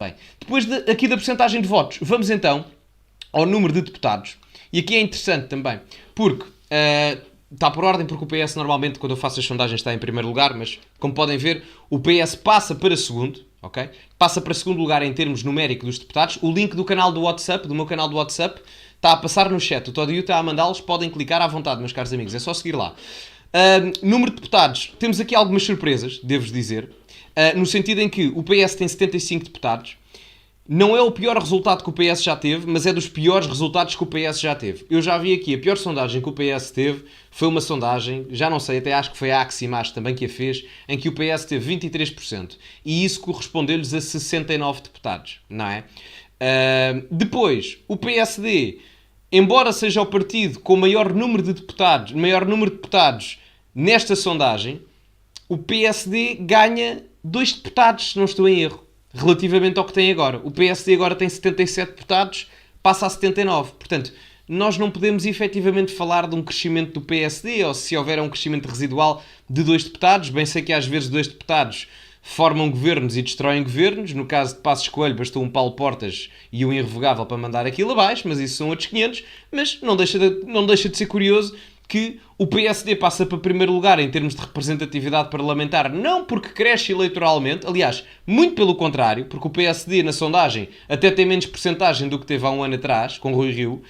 Bem, depois aqui da percentagem de votos, vamos então ao número de deputados. E aqui é interessante também, porque está por ordem, porque o PS normalmente, quando eu faço as sondagens, está em primeiro lugar, mas como podem ver, o PS passa para segundo, ok? Passa para segundo lugar em termos numéricos dos deputados. O link do canal do WhatsApp, do meu canal do WhatsApp, está a passar no chat. O Todiu está a mandá-los, podem clicar à vontade, meus caros amigos, é só seguir lá. Número de deputados, temos aqui algumas surpresas, devo-vos dizer, no sentido em que o PS tem 75 deputados. Não é o pior resultado que o PS já teve, mas é dos piores resultados que o PS já teve. Eu já vi aqui, a pior sondagem que o PS teve foi uma sondagem, já não sei, até acho que foi a Aximas também que a fez, em que o PS teve 23%. E isso correspondeu-lhes a 69 deputados, não é? Depois, o PSD, embora seja o partido com maior número de deputados nesta sondagem, o PSD ganha 2 deputados, se não estou em erro, relativamente ao que tem agora. O PSD agora tem 77 deputados, passa a 79. Portanto, nós não podemos efetivamente falar de um crescimento do PSD, ou se houver um crescimento residual de 2 deputados. Bem sei que às vezes 2 deputados formam governos e destroem governos. No caso de Passos Coelho, bastou um Paulo Portas e um irrevogável para mandar aquilo abaixo, mas isso são outros 500. Mas não deixa de ser curioso que o PSD passa para primeiro lugar em termos de representatividade parlamentar, não porque cresce eleitoralmente, aliás, muito pelo contrário, porque o PSD na sondagem até tem menos percentagem do que teve há um ano atrás, com Rui Rio,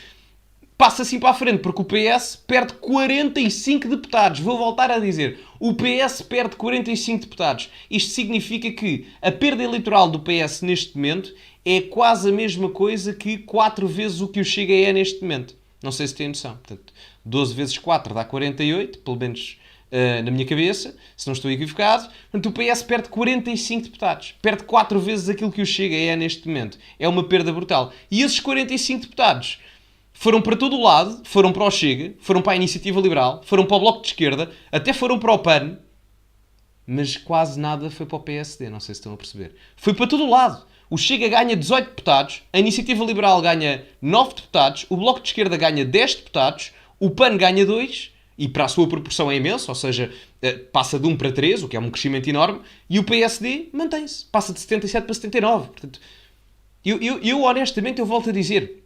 passa assim para a frente, porque o PS perde 45 deputados. Vou voltar a dizer, o PS perde 45 deputados. Isto significa que a perda eleitoral do PS neste momento é quase a mesma coisa que 4 vezes o que o Chega é neste momento. Não sei se têm noção. Portanto, 12 vezes 4 dá 48, pelo menos na minha cabeça, se não estou equivocado. Portanto, o PS perde 45 deputados. Perde 4 vezes aquilo que o Chega é neste momento. É uma perda brutal. E esses 45 deputados foram para todo o lado, foram para o Chega, foram para a Iniciativa Liberal, foram para o Bloco de Esquerda, até foram para o PAN, mas quase nada foi para o PSD, não sei se estão a perceber. Foi para todo o lado. O Chega ganha 18 deputados, a Iniciativa Liberal ganha 9 deputados, o Bloco de Esquerda ganha 10 deputados, o PAN ganha 2, e para a sua proporção é imenso, ou seja, passa de 1 para 3, o que é um crescimento enorme, e o PSD mantém-se, passa de 77 para 79. Portanto, eu honestamente, eu volto a dizer,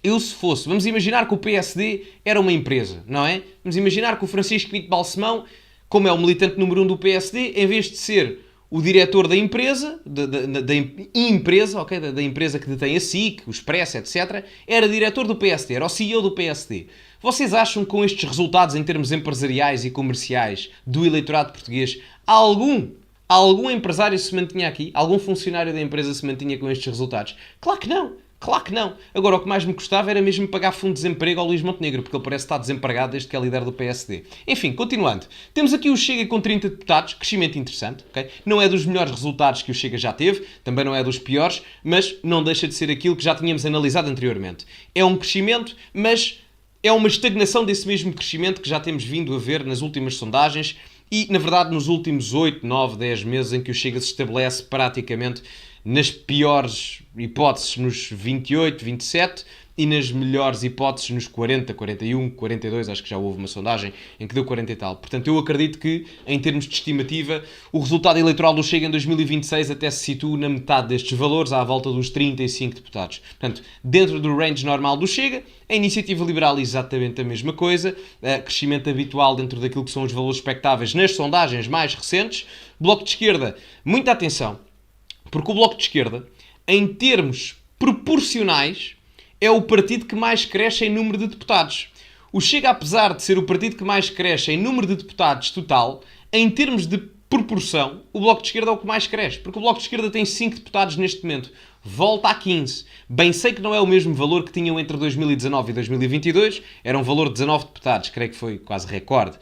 eu se fosse, vamos imaginar que o PSD era uma empresa, não é? Vamos imaginar que o Francisco Pinto Balsemão, como é o militante número 1 do PSD, em vez de ser o diretor da empresa, da empresa que detém a SIC, o Expresso, etc., era diretor do PSD, era o CEO do PSD. Vocês acham que com estes resultados em termos empresariais e comerciais do eleitorado português, algum empresário se mantinha aqui? Algum funcionário da empresa se mantinha com estes resultados? Claro que não. Claro que não. Agora, o que mais me custava era mesmo pagar fundo de desemprego ao Luís Montenegro, porque ele parece estar desempregado desde que é líder do PSD. Enfim, continuando. Temos aqui o Chega com 30 deputados, crescimento interessante, ok? Não é dos melhores resultados que o Chega já teve, também não é dos piores, mas não deixa de ser aquilo que já tínhamos analisado anteriormente. É um crescimento, mas é uma estagnação desse mesmo crescimento que já temos vindo a ver nas últimas sondagens e, na verdade, nos últimos 8, 9, 10 meses em que o Chega se estabelece praticamente nas piores hipóteses nos 28, 27 e nas melhores hipóteses nos 40, 41, 42, acho que já houve uma sondagem em que deu 40 e tal. Portanto, eu acredito que, em termos de estimativa, o resultado eleitoral do Chega em 2026 até se situa na metade destes valores, à volta dos 35 deputados. Portanto, dentro do range normal do Chega, a Iniciativa Liberal exatamente a mesma coisa, crescimento habitual dentro daquilo que são os valores expectáveis nas sondagens mais recentes. Bloco de Esquerda, muita atenção, porque o Bloco de Esquerda, em termos proporcionais, é o partido que mais cresce em número de deputados. O Chega, apesar de ser o partido que mais cresce em número de deputados total, em termos de proporção, o Bloco de Esquerda é o que mais cresce. Porque o Bloco de Esquerda tem 5 deputados neste momento. Volta a 15. Bem sei que não é o mesmo valor que tinham entre 2019 e 2022. Era um valor de 19 deputados. Creio que foi quase recorde.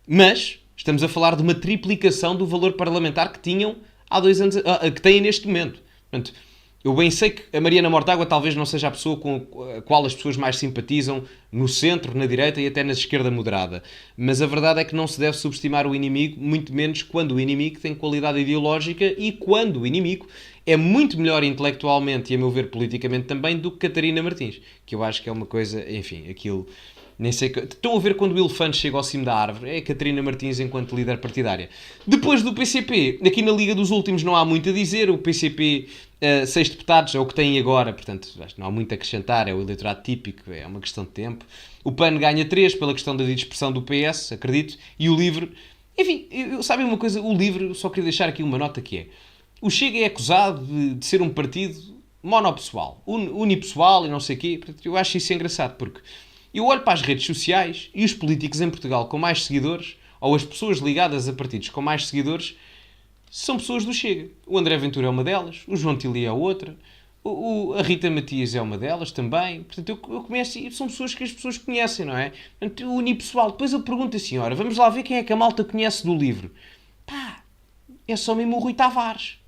Mas estamos a falar de uma triplicação do valor parlamentar que tinham há 2 anos, que têm neste momento. Portanto, eu bem sei que a Mariana Mortágua talvez não seja a pessoa com a qual as pessoas mais simpatizam no centro, na direita e até na esquerda moderada. Mas a verdade é que não se deve subestimar o inimigo, muito menos quando o inimigo tem qualidade ideológica e quando o inimigo é muito melhor intelectualmente e, a meu ver, politicamente também, do que Catarina Martins. Que eu acho que é uma coisa, enfim, aquilo... Nem sei que... Estão a ver quando o elefante chega ao cimo da árvore? É a Catarina Martins enquanto líder partidária. Depois do PCP, aqui na Liga dos Últimos não há muito a dizer. O PCP 6 deputados, é o que têm agora, portanto, acho que não há muito a acrescentar, é o eleitorado típico, é uma questão de tempo. O PAN ganha 3 pela questão da dispersão do PS, acredito, e o LIVRE, enfim, sabem uma coisa, o LIVRE, só queria deixar aqui uma nota que é, o Chega é acusado de ser um partido monopessoal, unipessoal e não sei o quê, portanto, eu acho isso engraçado, porque eu olho para as redes sociais e os políticos em Portugal com mais seguidores, ou as pessoas ligadas a partidos com mais seguidores, são pessoas do Chega. O André Ventura é uma delas, o João Tili é outra, a Rita Matias é uma delas também. Portanto, eu conheço, e são pessoas que as pessoas conhecem, não é? Portanto, o unipessoal. Depois eu pergunto assim, ora, vamos lá ver quem é que a malta conhece do livro. Pá, é só mesmo o Rui Tavares.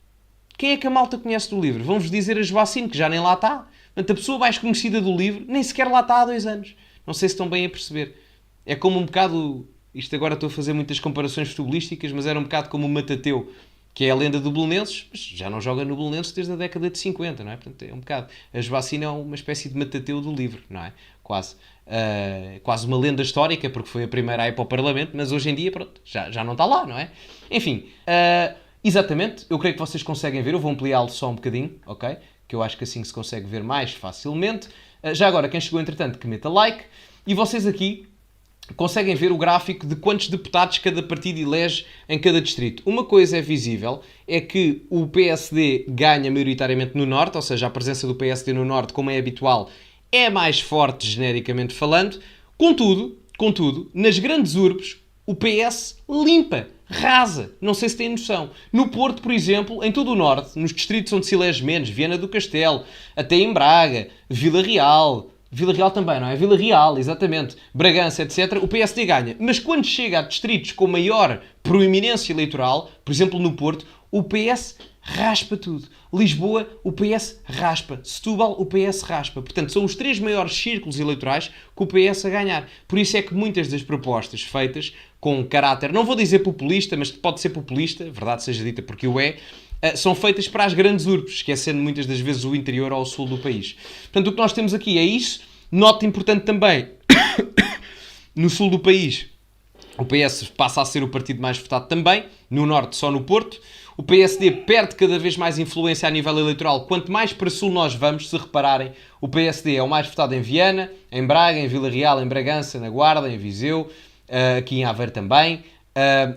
Quem é que a malta conhece do livro? Vamos dizer a Joacine, que já nem lá está. Portanto, a pessoa mais conhecida do livro nem sequer lá está há 2 anos. Não sei se estão bem a perceber. É como um bocado... Isto agora estou a fazer muitas comparações futebolísticas, mas era um bocado como o Matateu, que é a lenda do Belenenses, mas já não joga no Belenenses desde a década de 50, não é? Portanto, é um bocado... A Joacine é uma espécie de Matateu do livro, não é? Quase. Quase uma lenda histórica, porque foi a primeira a ir para o Parlamento, mas hoje em dia, pronto, já não está lá, não é? Enfim, exatamente, eu creio que vocês conseguem ver, eu vou ampliá-lo só um bocadinho, ok? Que eu acho que assim se consegue ver mais facilmente. Já agora, quem chegou entretanto, que meta like. E vocês aqui conseguem ver o gráfico de quantos deputados cada partido elege em cada distrito. Uma coisa é visível, é que o PSD ganha maioritariamente no Norte, ou seja, a presença do PSD no Norte, como é habitual, é mais forte genericamente falando. Contudo, nas grandes urbes, o PS limpa, rasa. Não sei se têm noção. No Porto, por exemplo, em todo o Norte, nos distritos onde se elege menos, Viana do Castelo, até em Braga, Vila Real também, não é? Vila Real, exatamente. Bragança, etc. O PSD ganha. Mas quando chega a distritos com maior proeminência eleitoral, por exemplo no Porto, o PS raspa tudo. Lisboa, o PS raspa. Setúbal, o PS raspa. Portanto, são os 3 maiores círculos eleitorais que o PS a ganhar. Por isso é que muitas das propostas feitas com caráter, não vou dizer populista, mas pode ser populista, verdade seja dita porque o é, são feitas para as grandes urbes, esquecendo muitas das vezes o interior ou o sul do país. Portanto, o que nós temos aqui é isso. Nota importante também, no sul do país, o PS passa a ser o partido mais votado também, no norte só no Porto. O PSD perde cada vez mais influência a nível eleitoral. Quanto mais para sul nós vamos, se repararem, o PSD é o mais votado em Viana, em Braga, em Vila Real, em Bragança, na Guarda, em Viseu, aqui em Aveiro também.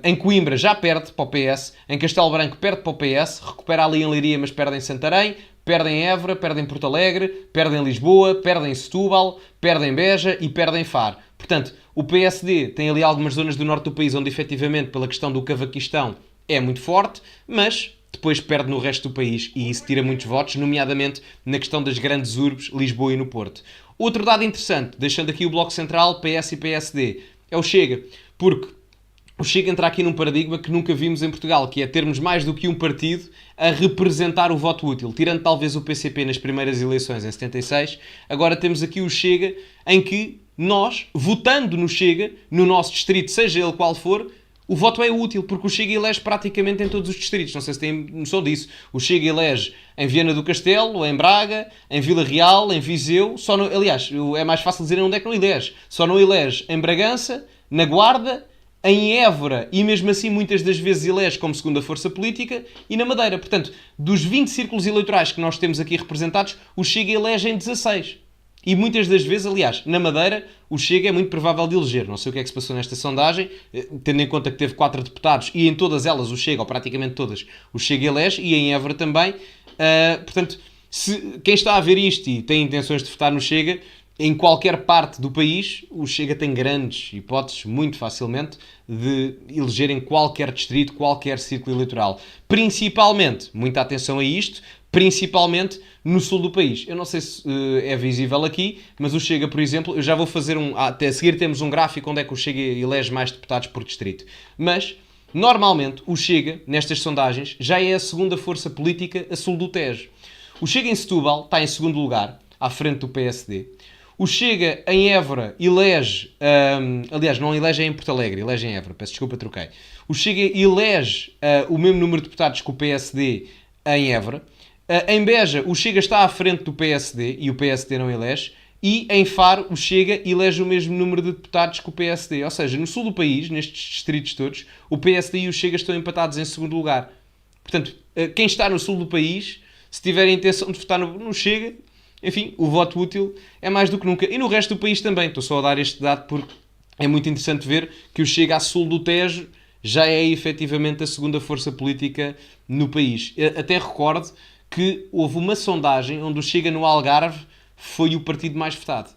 Em Coimbra já perde para o PS, em Castelo Branco perde para o PS, recupera ali em Leiria, mas perde em Santarém, perde em Évora, perde em Porto Alegre, perde em Lisboa, perde em Setúbal, perde em Beja e perde em Faro. Portanto, o PSD tem ali algumas zonas do norte do país onde efetivamente pela questão do cavaquistão é muito forte, mas depois perde no resto do país e isso tira muitos votos, nomeadamente na questão das grandes urbes, Lisboa e no Porto. Outro dado interessante, deixando aqui o Bloco Central, PS e PSD, é o Chega, porque o Chega entra aqui num paradigma que nunca vimos em Portugal, que é termos mais do que um partido a representar o voto útil. Tirando talvez o PCP nas primeiras eleições em 76, agora temos aqui o Chega, em que nós, votando no Chega, no nosso distrito, seja ele qual for, o voto é útil, porque o Chega elege praticamente em todos os distritos. Não sei se têm noção disso. O Chega elege em Viana do Castelo, em Braga, em Vila Real, em Viseu. Aliás, é mais fácil dizer onde é que não elege. Só não elege em Bragança, na Guarda, em Évora, e mesmo assim muitas das vezes elege como segunda força política, e na Madeira. Portanto, dos 20 círculos eleitorais que nós temos aqui representados, o Chega elege em 16. E muitas das vezes, aliás, na Madeira, o Chega é muito provável de eleger. Não sei o que é que se passou nesta sondagem, tendo em conta que teve 4 deputados e em todas elas o Chega, ou praticamente todas, o Chega elege, e em Évora também. Portanto, quem está a ver isto e tem intenções de votar no Chega, em qualquer parte do país, o Chega tem grandes hipóteses, muito facilmente, de eleger em qualquer distrito, qualquer círculo eleitoral. Principalmente, muita atenção a isto, principalmente no sul do país. Eu não sei se é visível aqui, mas o Chega, por exemplo, eu já vou fazer até a seguir temos um gráfico onde é que o Chega elege mais deputados por distrito. Mas, normalmente, o Chega, nestas sondagens, já é a segunda força política a sul do Tejo. O Chega em Setúbal está em segundo lugar, à frente do PSD. O Chega em Évora elege, aliás, não elege em Porto Alegre, elege em Évora, peço desculpa, troquei. O Chega elege o mesmo número de deputados que o PSD em Évora. Em Beja, o Chega está à frente do PSD e o PSD não elege. E em Faro, o Chega elege o mesmo número de deputados que o PSD. Ou seja, no sul do país, nestes distritos todos, o PSD e o Chega estão empatados em segundo lugar. Portanto, quem está no sul do país se tiverem a intenção de votar no Chega, enfim, o voto útil é mais do que nunca. E no resto do país também. Estou só a dar este dado porque é muito interessante ver que o Chega a sul do Tejo já é efetivamente a segunda força política no país. Até recordo que houve uma sondagem onde o Chega no Algarve foi o partido mais votado.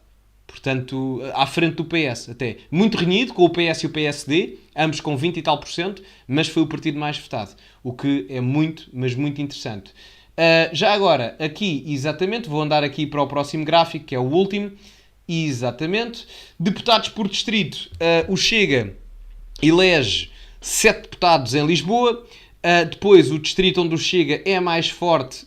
Portanto, à frente do PS até. Muito renhido com o PS e o PSD, ambos com 20 e tal %, mas foi o partido mais votado. O que é muito, mas muito interessante. Já agora, aqui, exatamente, vou andar aqui para o próximo gráfico, que é o último. Exatamente. Deputados por distrito. O Chega elege 7 deputados em Lisboa. Depois, o distrito onde o Chega é mais forte,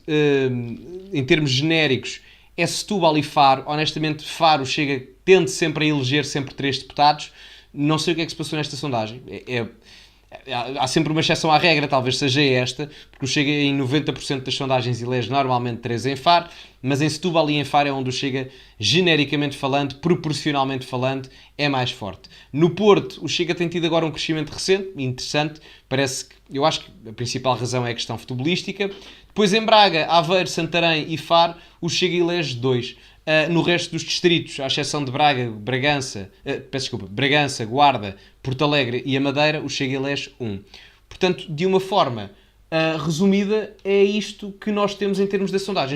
em termos genéricos, é Setúbal e Faro. Honestamente, Faro Chega tende sempre a eleger sempre 3 deputados. Não sei o que é que se passou nesta sondagem. Há sempre uma exceção à regra, talvez seja esta, porque o Chega em 90% das sondagens elege normalmente 3 em Faro, mas em Setúbal e em Faro é onde o Chega, genericamente falando, proporcionalmente falando, é mais forte. No Porto, o Chega tem tido agora um crescimento recente, interessante, eu acho que a principal razão é a questão futebolística. Depois em Braga, Aveiro, Santarém e Faro, o Chega elege 2. No resto dos distritos, à exceção de Bragança, Guarda, Porto Alegre e a Madeira, o Chega elege 1. Portanto, de uma forma resumida, é isto que nós temos em termos da sondagem.